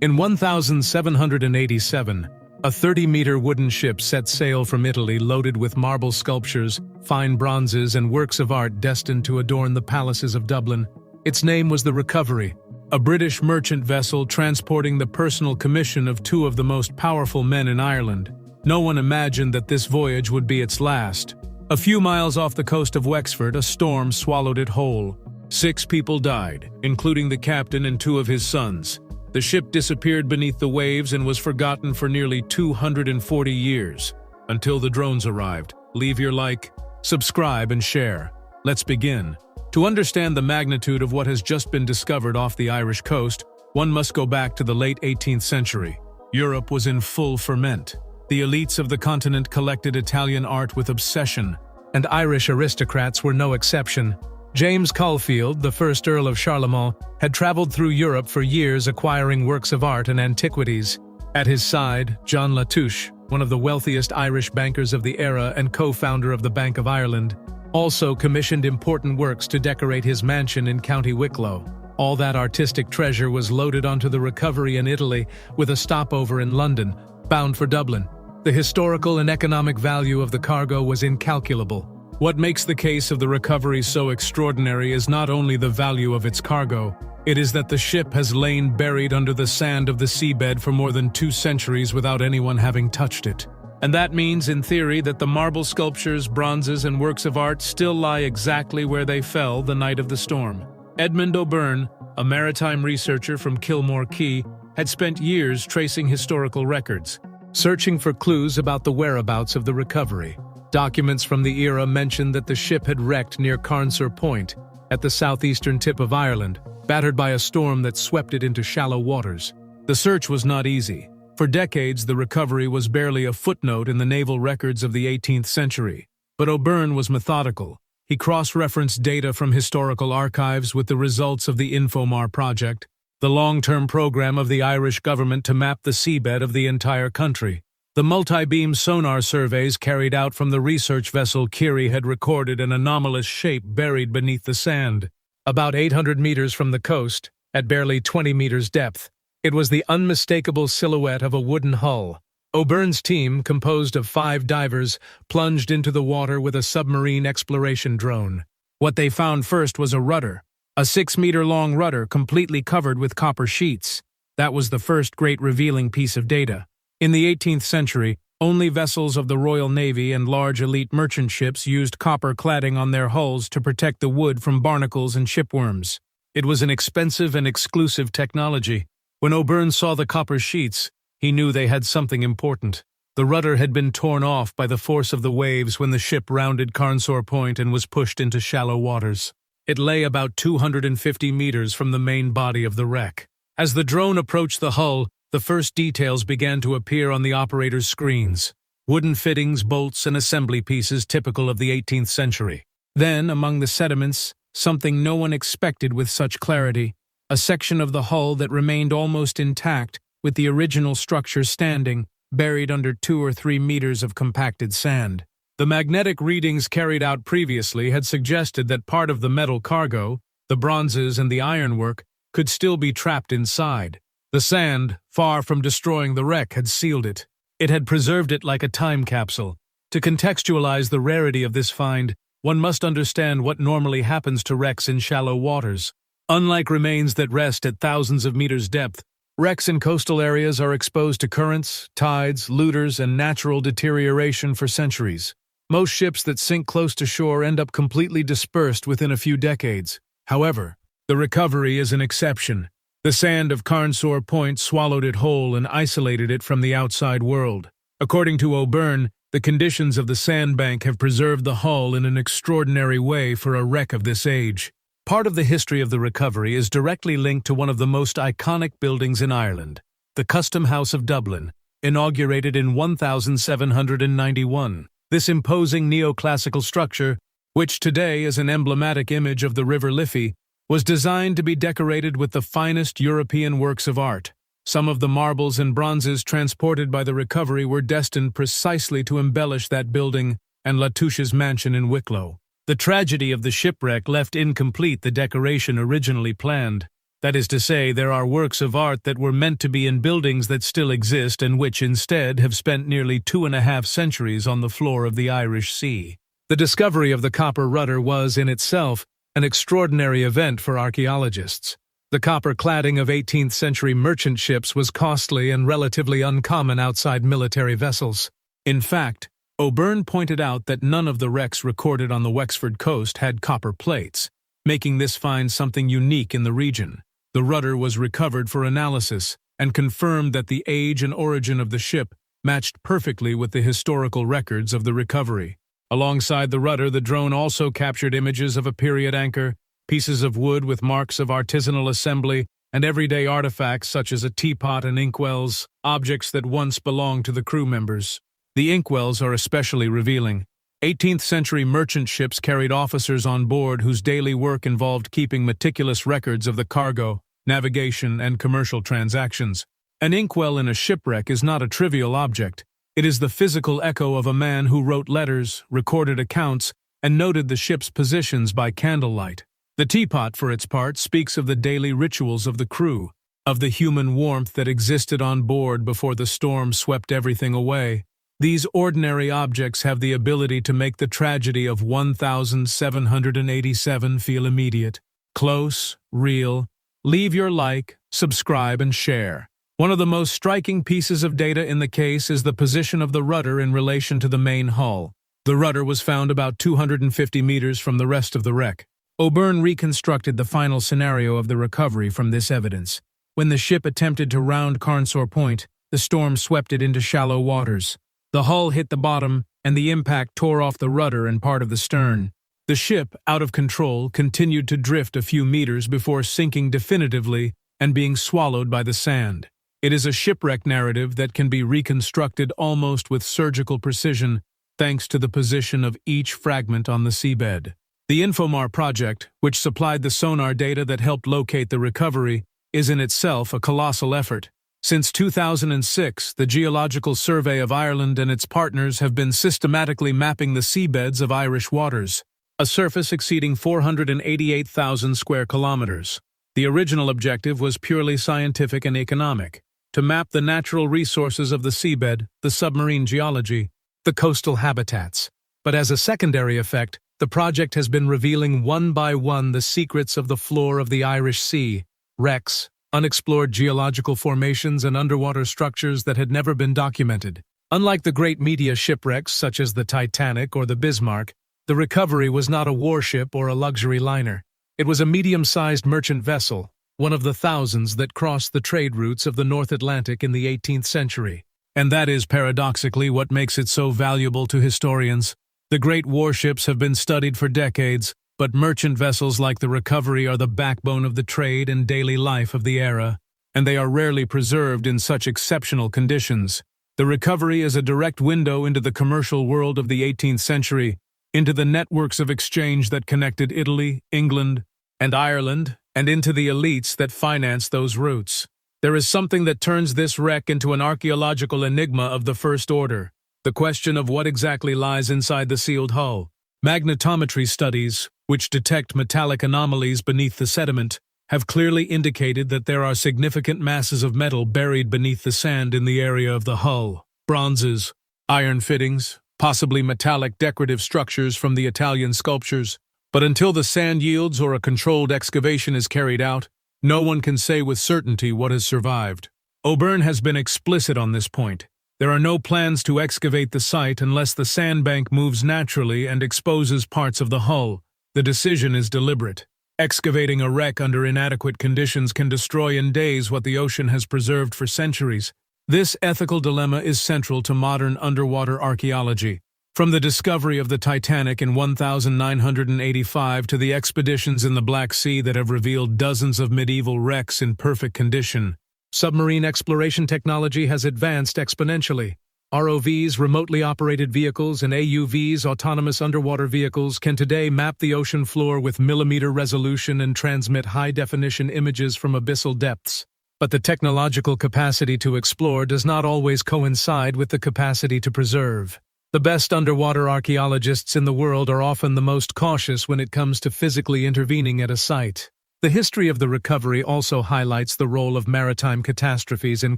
In 1787, a 30-meter wooden ship set sail from Italy loaded with marble sculptures, fine bronzes, and works of art destined to adorn the palaces of Dublin. Its name was the Recovery, a British merchant vessel transporting the personal commission of two of the most powerful men in Ireland. No one imagined that this voyage would be its last. A few miles off the coast of Wexford, a storm swallowed it whole. 6 people died, including the captain and 2 of his sons. The ship disappeared beneath the waves and was forgotten for nearly 240 years, until the drones arrived. Leave your like, subscribe, and share. Let's begin. To understand the magnitude of what has just been discovered off the Irish coast, one must go back to the late 18th century. Europe was in full ferment. The elites of the continent collected Italian art with obsession, and Irish aristocrats were no exception. James Caulfield, the first Earl of Charlemont, had traveled through Europe for years acquiring works of art and antiquities. At his side, John Latouche, one of the wealthiest Irish bankers of the era and co-founder of the Bank of Ireland, also commissioned important works to decorate his mansion in County Wicklow. All that artistic treasure was loaded onto the Recovery in Italy, with a stopover in London, bound for Dublin. The historical and economic value of the cargo was incalculable. What makes the case of the Recovery so extraordinary is not only the value of its cargo, it is that the ship has lain buried under the sand of the seabed for more than 2 centuries without anyone having touched it. And that means, in theory, that the marble sculptures, bronzes, and works of art still lie exactly where they fell the night of the storm. Edmund O'Byrne, a maritime researcher from Kilmore Quay, had spent years tracing historical records, searching for clues about the whereabouts of the Recovery. Documents from the era mentioned that the ship had wrecked near Carnsore Point, at the southeastern tip of Ireland, battered by a storm that swept it into shallow waters. The search was not easy. For decades, the Recovery was barely a footnote in the naval records of the 18th century. But O'Byrne was methodical. He cross-referenced data from historical archives with the results of the Infomar project, the long-term program of the Irish government to map the seabed of the entire country. The multi-beam sonar surveys carried out from the research vessel Kiri had recorded an anomalous shape buried beneath the sand. About 800 meters from the coast, at barely 20 meters depth, it was the unmistakable silhouette of a wooden hull. O'Byrne's team, composed of 5 divers, plunged into the water with a submarine exploration drone. What they found first was a rudder, a 6-meter-long rudder completely covered with copper sheets. That was the first great revealing piece of data. In the 18th century, only vessels of the Royal Navy and large elite merchant ships used copper cladding on their hulls to protect the wood from barnacles and shipworms. It was an expensive and exclusive technology. When O'Byrne saw the copper sheets, he knew they had something important. The rudder had been torn off by the force of the waves when the ship rounded Carnsore Point and was pushed into shallow waters. It lay about 250 meters from the main body of the wreck. As the drone approached the hull, the first details began to appear on the operator's screens. Wooden fittings, bolts, and assembly pieces typical of the 18th century. Then, among the sediments, something no one expected with such clarity. A section of the hull that remained almost intact, with the original structure standing, buried under 2 or 3 meters of compacted sand. The magnetic readings carried out previously had suggested that part of the metal cargo, the bronzes and the ironwork, could still be trapped inside. The sand, far from destroying the wreck, had sealed it. It had preserved it like a time capsule. To contextualize the rarity of this find, one must understand what normally happens to wrecks in shallow waters. Unlike remains that rest at thousands of meters depth, wrecks in coastal areas are exposed to currents, tides, looters, and natural deterioration for centuries. Most ships that sink close to shore end up completely dispersed within a few decades. However, the Recovery is an exception. The sand of Carnsore Point swallowed it whole and isolated it from the outside world. According to O'Byrne, the conditions of the sandbank have preserved the hull in an extraordinary way for a wreck of this age. Part of the history of the Recovery is directly linked to one of the most iconic buildings in Ireland, the Custom House of Dublin, inaugurated in 1791. This imposing neoclassical structure, which today is an emblematic image of the River Liffey, was designed to be decorated with the finest European works of art. Some of the marbles and bronzes transported by the Recovery were destined precisely to embellish that building and Latouche's mansion in Wicklow. The tragedy of the shipwreck left incomplete the decoration originally planned. That is to say, there are works of art that were meant to be in buildings that still exist and which instead have spent nearly 2.5 centuries on the floor of the Irish Sea. The discovery of the copper rudder was, in itself, an extraordinary event for archaeologists. The copper cladding of 18th century merchant ships was costly and relatively uncommon outside military vessels. In fact, O'Byrne pointed out that none of the wrecks recorded on the Wexford coast had copper plates, making this find something unique in the region. The rudder was recovered for analysis and confirmed that the age and origin of the ship matched perfectly with the historical records of the recovery. Alongside the rudder, the drone also captured images of a period anchor, pieces of wood with marks of artisanal assembly, and everyday artifacts such as a teapot and inkwells, objects that once belonged to the crew members. The inkwells are especially revealing. 18th century merchant ships carried officers on board whose daily work involved keeping meticulous records of the cargo, navigation, and commercial transactions. An inkwell in a shipwreck is not a trivial object. It is the physical echo of a man who wrote letters, recorded accounts, and noted the ship's positions by candlelight. The teapot, for its part, speaks of the daily rituals of the crew, of the human warmth that existed on board before the storm swept everything away. These ordinary objects have the ability to make the tragedy of 1787 feel immediate, close, real. Leave your like, subscribe, and share. One of the most striking pieces of data in the case is the position of the rudder in relation to the main hull. The rudder was found about 250 meters from the rest of the wreck. O'Byrne reconstructed the final scenario of the recovery from this evidence. When the ship attempted to round Carnsore Point, the storm swept it into shallow waters. The hull hit the bottom, and the impact tore off the rudder and part of the stern. The ship, out of control, continued to drift a few meters before sinking definitively and being swallowed by the sand. It is a shipwreck narrative that can be reconstructed almost with surgical precision, thanks to the position of each fragment on the seabed. The Infomar project, which supplied the sonar data that helped locate the recovery, is in itself a colossal effort. Since 2006, the Geological Survey of Ireland and its partners have been systematically mapping the seabeds of Irish waters, a surface exceeding 488,000 square kilometers. The original objective was purely scientific and economic, to map the natural resources of the seabed, the submarine geology, the coastal habitats. But as a secondary effect, the project has been revealing one by one the secrets of the floor of the Irish Sea, wrecks, unexplored geological formations, and underwater structures that had never been documented. Unlike the great media shipwrecks such as the Titanic or the Bismarck, the recovery was not a warship or a luxury liner. It was a medium-sized merchant vessel, one of the thousands that crossed the trade routes of the North Atlantic in the 18th century. And that is paradoxically what makes it so valuable to historians. The great warships have been studied for decades, but merchant vessels like the Recovery are the backbone of the trade and daily life of the era, and they are rarely preserved in such exceptional conditions. The Recovery is a direct window into the commercial world of the 18th century, into the networks of exchange that connected Italy, England, and Ireland, and into the elites that financed those routes. There is something that turns this wreck into an archaeological enigma of the first order, the question of what exactly lies inside the sealed hull. Magnetometry studies, which detect metallic anomalies beneath the sediment, have clearly indicated that there are significant masses of metal buried beneath the sand in the area of the hull. Bronzes, iron fittings, possibly metallic decorative structures from the Italian sculptures. But until the sand yields or a controlled excavation is carried out, no one can say with certainty what has survived. O'Byrne has been explicit on this point. There are no plans to excavate the site unless the sandbank moves naturally and exposes parts of the hull. The decision is deliberate. Excavating a wreck under inadequate conditions can destroy in days what the ocean has preserved for centuries. This ethical dilemma is central to modern underwater archaeology. From the discovery of the Titanic in 1985 to the expeditions in the Black Sea that have revealed dozens of medieval wrecks in perfect condition, submarine exploration technology has advanced exponentially. ROVs, remotely operated vehicles, and AUVs, autonomous underwater vehicles, can today map the ocean floor with millimeter resolution and transmit high-definition images from abyssal depths. But the technological capacity to explore does not always coincide with the capacity to preserve. The best underwater archaeologists in the world are often the most cautious when it comes to physically intervening at a site. The history of the recovery also highlights the role of maritime catastrophes in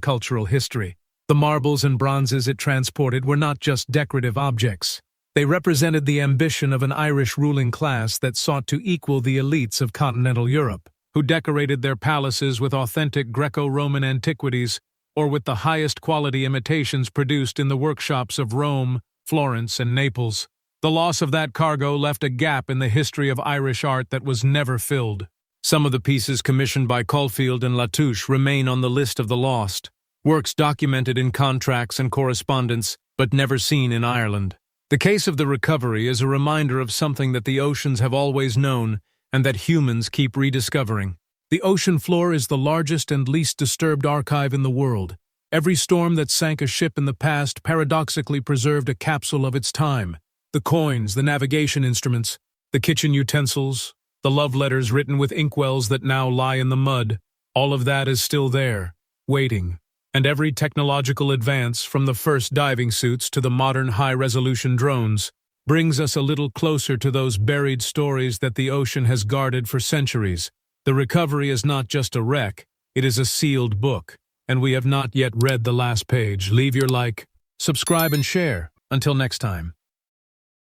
cultural history. The marbles and bronzes it transported were not just decorative objects. They represented the ambition of an Irish ruling class that sought to equal the elites of continental Europe, who decorated their palaces with authentic Greco-Roman antiquities or with the highest quality imitations produced in the workshops of Rome, Florence, and Naples. The loss of that cargo left a gap in the history of Irish art that was never filled. Some of the pieces commissioned by Caulfield and Latouche remain on the list of the lost, works documented in contracts and correspondence, but never seen in Ireland. The case of the recovery is a reminder of something that the oceans have always known and that humans keep rediscovering. The ocean floor is the largest and least disturbed archive in the world. Every storm that sank a ship in the past paradoxically preserved a capsule of its time. The coins, the navigation instruments, the kitchen utensils, the love letters written with inkwells that now lie in the mud, all of that is still there, waiting. And every technological advance, from the first diving suits to the modern high-resolution drones, brings us a little closer to those buried stories that the ocean has guarded for centuries. The recovery is not just a wreck, it is a sealed book, and we have not yet read the last page. Leave your like, subscribe, and share. Until next time.